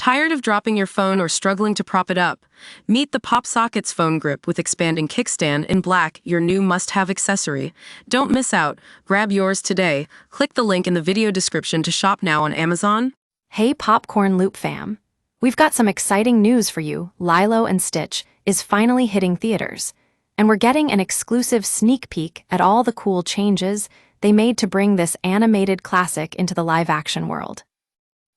Tired of dropping your phone or struggling to prop it up? Meet the Pop Sockets phone grip with expanding kickstand in black, your new must-have accessory. Don't miss out. Grab yours today. Click the link in the video description to shop now on Amazon. Hey Popcorn Loop fam! We've got some exciting news for you. Lilo and Stitch is finally hitting theaters, and we're getting an exclusive sneak peek at all the cool changes they made to bring this animated classic into the live-action world.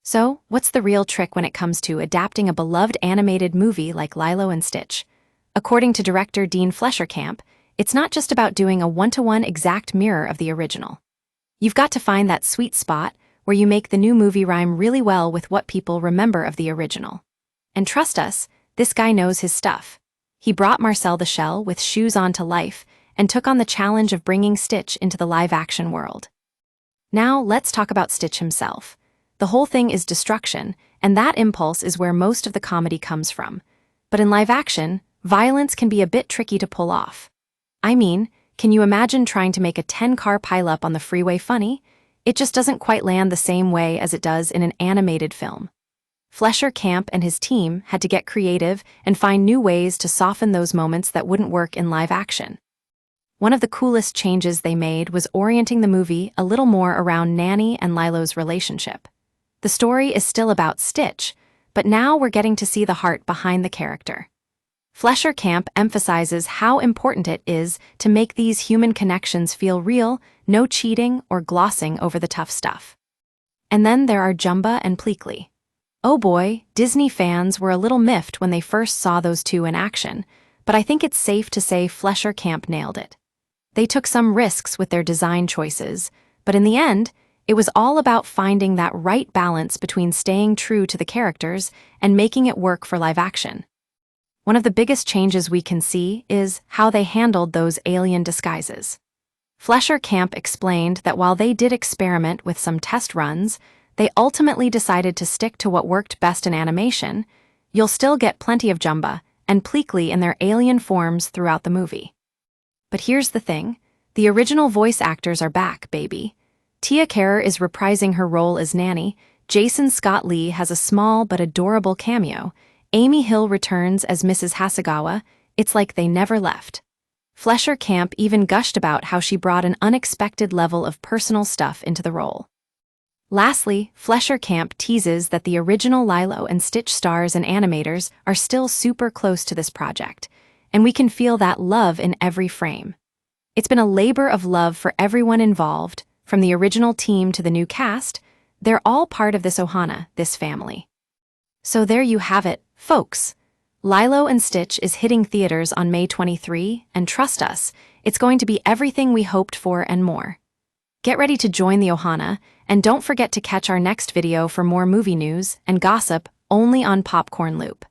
So, what's the real trick when it comes to adapting a beloved animated movie like Lilo and Stitch? According to director Dean Fleischer Camp, it's not just about doing a one-to-one exact mirror of the original. You've got to find that sweet spot where you make the new movie rhyme really well with what people remember of the original. And trust us, this guy knows his stuff. He brought Marcel the Shell with shoes on to life and took on the challenge of bringing Stitch into the live-action world. Now, let's talk about Stitch himself. The whole thing is destruction, and that impulse is where most of the comedy comes from. But in live action, violence can be a bit tricky to pull off. I mean, can you imagine trying to make a 10-car pileup on the freeway funny? It just doesn't quite land the same way as it does in an animated film. Fleischer Camp and his team had to get creative and find new ways to soften those moments that wouldn't work in live action. One of the coolest changes they made was orienting the movie a little more around Nani and Lilo's relationship. The story is still about Stitch, but now we're getting to see the heart behind the character. Fleischer Camp emphasizes how important it is to make these human connections feel real, no cheating or glossing over the tough stuff. And then there are Jumba and Pleakley. Oh boy, Disney fans were a little miffed when they first saw those two in action, but I think it's safe to say Fleischer Camp nailed it. They took some risks with their design choices, but in the end, it was all about finding that right balance between staying true to the characters and making it work for live action. One of the biggest changes we can see is how they handled those alien disguises. Fleischer Camp explained that while they did experiment with some test runs, they ultimately decided to stick to what worked best in animation. You'll still get plenty of Jumba and Pleakley in their alien forms throughout the movie. But here's the thing, the original voice actors are back, baby. Tia Carrere is reprising her role as Nani, Jason Scott Lee has a small but adorable cameo, Amy Hill returns as Mrs. Hasegawa. It's like they never left. Fleischer Camp even gushed about how she brought an unexpected level of personal stuff into the role. Lastly, Fleischer Camp teases that the original Lilo and Stitch stars and animators are still super close to this project, and we can feel that love in every frame. It's been a labor of love for everyone involved. From the original team to the new cast, they're all part of this ohana, this family. So there you have it, folks. Lilo and Stitch is hitting theaters on May 23, and trust us, it's going to be everything we hoped for and more. Get ready to join the ohana, and don't forget to catch our next video for more movie news and gossip only on Popcorn Loop.